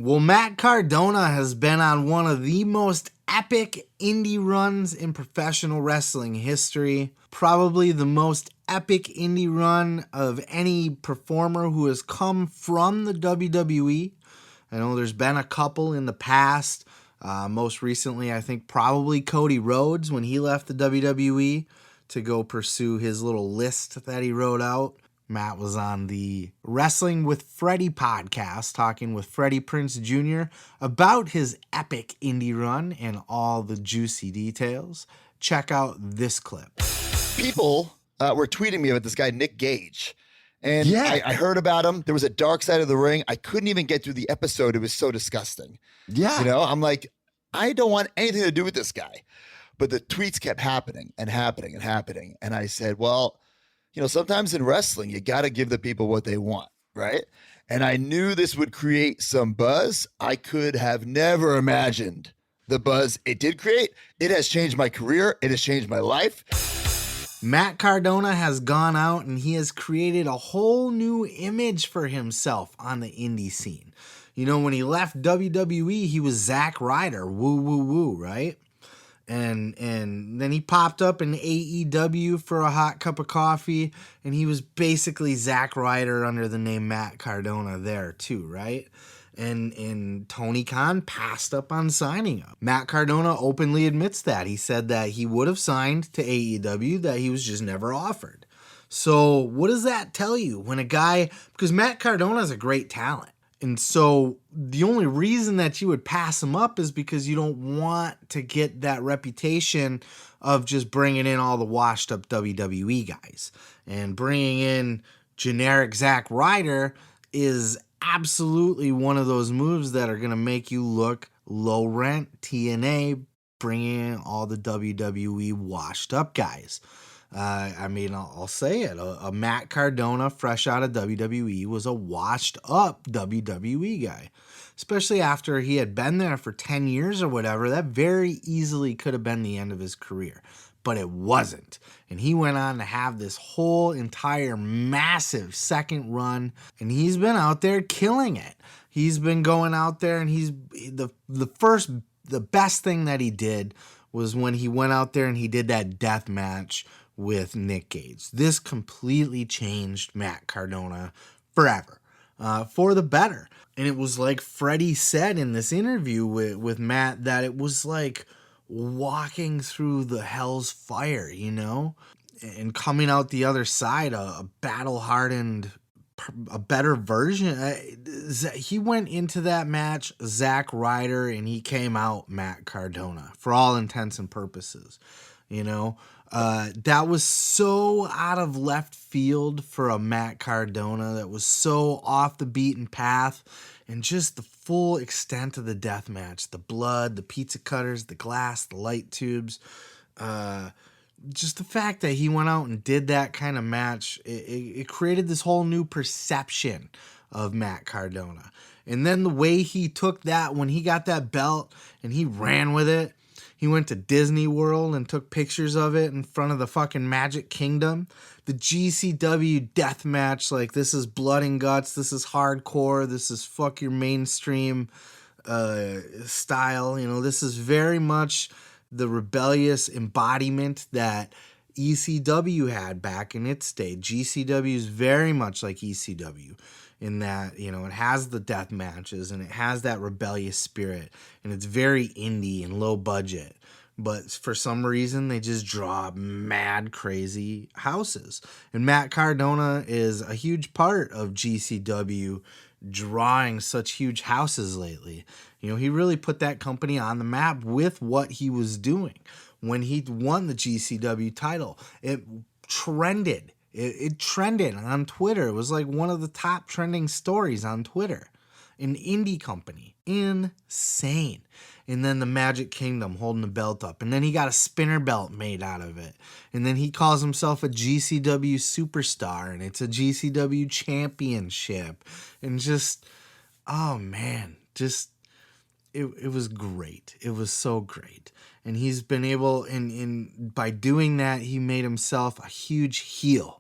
Well, Matt Cardona has been on one of the most epic indie runs in professional wrestling history. Probably the most epic indie run of any performer who has come from the WWE. I know there's been a couple in the past. Most recently, I think probably Cody Rhodes when he left the WWE to go pursue his little list that he wrote out. Matt was on the Wrestling with Freddie podcast talking with Freddie Prinze Jr. about his epic indie run and all the juicy details. Check out this clip. People were tweeting me about this guy, Nick Gage. And I heard about him. There was a dark side of the ring. I couldn't even get through the episode. It was so disgusting. Yeah. You know, I'm like, I don't want anything to do with this guy. But the tweets kept happening and happening and happening. And I said, well, you know, sometimes in wrestling, you got to give the people what they want, right? And I knew this would create some buzz. I could have never imagined the buzz it did create. It has changed my career. It has changed my life. Matt Cardona has gone out and he has created a whole new image for himself on the indie scene. You know, when he left WWE, he was Zack Ryder, woo, woo, woo, right? And then he popped up in AEW for a hot cup of coffee, and he was basically Zack Ryder under the name Matt Cardona there too, right? And Tony Khan passed up on signing him. Matt Cardona openly admits that. He said that he would have signed to AEW, that he was just never offered. So what does that tell you when a guy, because Matt Cardona is a great talent. And so the only reason that you would pass him up is because you don't want to get that reputation of just bringing in all the washed up WWE guys. And bringing in generic Zack Ryder is absolutely one of those moves that are going to make you look low rent, TNA, bringing in all the WWE washed up guys. I'll say it. A Matt Cardona, fresh out of WWE, was a washed up WWE guy. Especially after he had been there for 10 years or whatever. That very easily could have been the end of his career. But it wasn't. And he went on to have this whole entire massive second run. And he's been out there killing it. He's been going out there, and he's the best thing that he did was when he went out there and he did that death match with Nick Gage. This completely changed Matt Cardona forever, for the better. And it was like Freddie said in this interview with Matt, that it was like walking through the hell's fire, you know, and coming out the other side, a battle-hardened, a better version. He went into that match Zack Ryder, and he came out Matt Cardona for all intents and purposes, you know. That was so out of left field for a Matt Cardona. That was so off the beaten path, and just the full extent of the death match, the blood, the pizza cutters, the glass, the light tubes, just the fact that he went out and did that kind of match, it created this whole new perception of Matt Cardona. And then the way he took that when he got that belt and he ran with it. He went to Disney World and took pictures of it in front of the fucking Magic Kingdom. The GCW death match, like, this is blood and guts, this is hardcore, this is fuck your mainstream style. You know, this is very much the rebellious embodiment that ECW had back in its day. GCW is very much like ECW. In that, you know, it has the death matches and it has that rebellious spirit, and it's very indie and low budget. But for some reason, they just draw mad, crazy houses. And Matt Cardona is a huge part of GCW drawing such huge houses lately. You know, he really put that company on the map with what he was doing. When he won the GCW title, it trended. It trended on Twitter. It was like one of the top trending stories on Twitter. An indie company. Insane. And then the Magic Kingdom holding the belt up. And then he got a spinner belt made out of it. And then he calls himself a GCW superstar. And it's a GCW championship. And just, oh man, just, it was great. It was so great. And he's been able, by doing that, he made himself a huge heel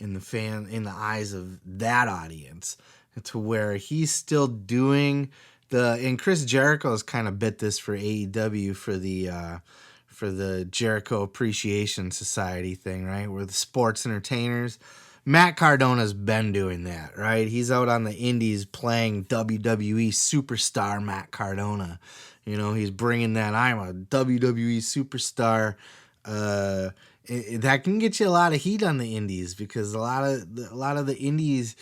in the eyes of that audience, to where he's still doing And Chris Jericho's kind of bit this for AEW for the Jericho Appreciation Society thing, right? We're the sports entertainers. Matt Cardona's been doing that, right? He's out on the indies playing WWE superstar Matt Cardona. He's bringing that I'm a WWE superstar. That can get you a lot of heat on the indies because a lot of the indies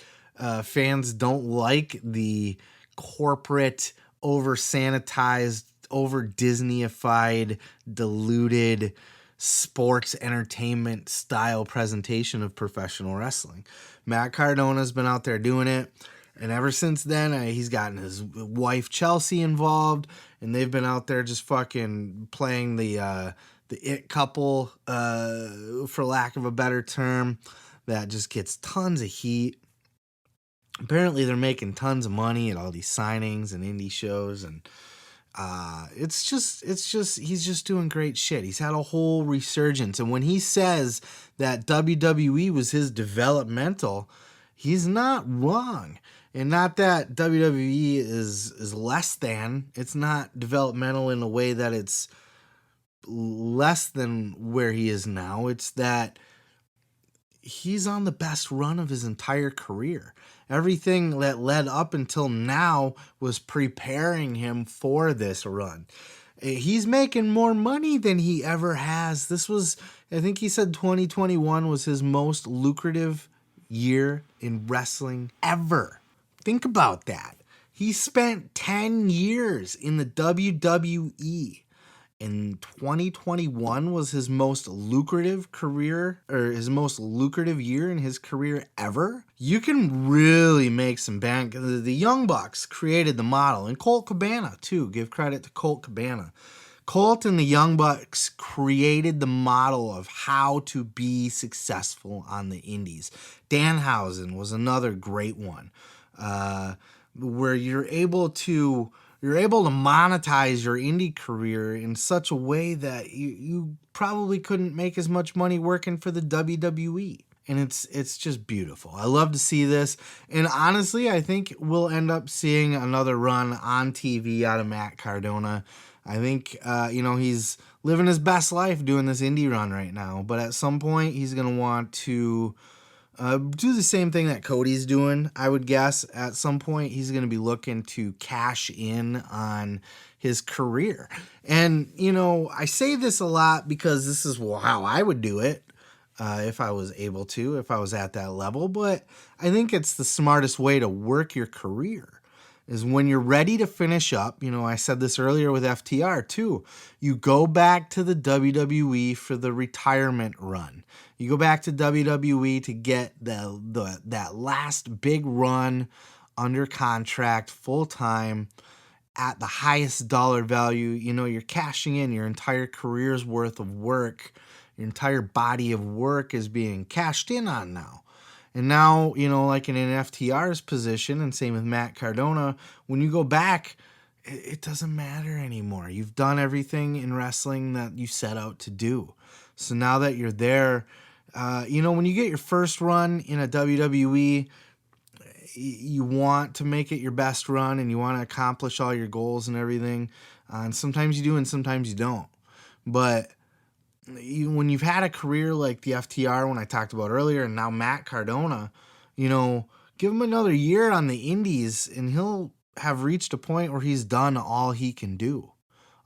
fans don't like the corporate, over sanitized, over Disneyified, diluted sports entertainment style presentation of professional wrestling. Matt Cardona's been out there doing it, and ever since then he's gotten his wife Chelsea involved, and they've been out there just fucking playing the it couple, for lack of a better term, that just gets tons of heat. Apparently they're making tons of money at all these signings and indie shows, and it's just he's just doing great shit. He's had a whole resurgence, and when he says that WWE was his developmental, he's not wrong. And not that WWE is less than. It's not developmental in a way that it's less than where he is now. It's that he's on the best run of his entire career. Everything that led up until now was preparing him for this run. He's making more money than he ever has. I think he said 2021 was his most lucrative year in wrestling ever. Think about that. He spent 10 years in the WWE. And 2021 was his most lucrative career, or his most lucrative year in his career ever. You can really make some bank. The Young Bucks created the model, and Colt Cabana too. Give credit to Colt Cabana. Colt and the Young Bucks created the model of how to be successful on the indies. Danhausen was another great one, where you're able to monetize your indie career in such a way that you probably couldn't make as much money working for the WWE. And it's just beautiful. I love to see this. And honestly, I think we'll end up seeing another run on TV out of Matt Cardona. I think, he's living his best life doing this indie run right now. But at some point, he's going to want to do the same thing that Cody's doing, I would guess. At some point, he's going to be looking to cash in on his career. And, I say this a lot because this is how I would do it if I was able to, if I was at that level. But I think it's the smartest way to work your career is when you're ready to finish up. I said this earlier with FTR too. You go back to the WWE for the retirement run. You go back to WWE to get that last big run under contract full time at the highest dollar value. You're cashing in your entire career's worth of work. Your entire body of work is being cashed in on now. And now, like in an FTR's position, and same with Matt Cardona, when you go back, it doesn't matter anymore. You've done everything in wrestling that you set out to do. So now that you're there, when you get your first run in a WWE, you want to make it your best run and you want to accomplish all your goals and everything. And sometimes you do and sometimes you don't. But when you've had a career like the FTR when I talked about earlier, and now Matt Cardona, give him another year on the indies and he'll have reached a point where he's done all he can do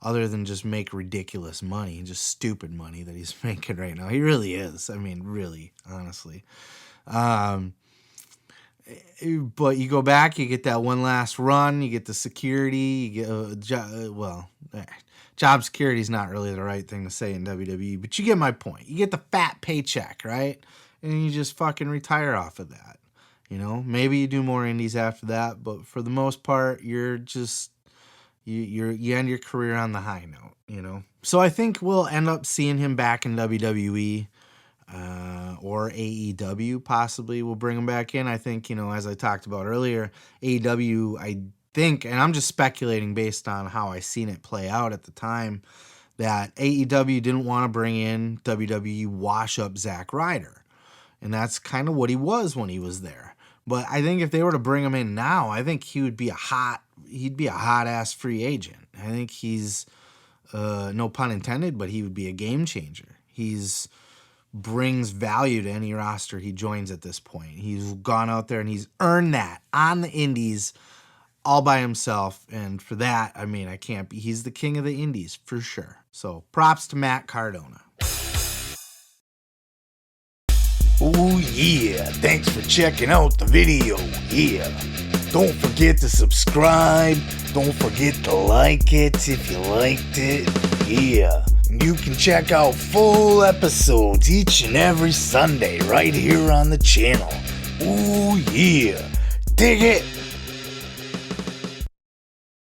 other than just make ridiculous money, just stupid money that he's making right now. He really is. I mean, really, honestly. But you go back, you get that one last run, you get the security, you get, job security is not really the right thing to say in WWE, but you get my point. You get the fat paycheck, right? And you just fucking retire off of that. Maybe you do more indies after that, but for the most part, you're just, you end your career on the high note, So I think we'll end up seeing him back in WWE, or AEW possibly. We'll bring him back in. I think, as I talked about earlier, AEW, I think, and I'm just speculating based on how I seen it play out at the time, that AEW didn't want to bring in WWE wash-up Zack Ryder. And that's kind of what he was when he was there. But I think if they were to bring him in now, I think he would be a hot, he'd be a hot ass free agent. I think he's no pun intended, but he would be a game changer. He's brings value to any roster he joins at this point. He's gone out there and he's earned that on the indies all by himself. And for that, I mean, he's the king of the indies for sure. So props to Matt Cardona. Oh yeah, thanks for checking out the video. Yeah, don't forget to subscribe. Don't forget to like it if you liked it. Yeah, you can check out full episodes each and every Sunday right here on the channel. Oh yeah, dig it.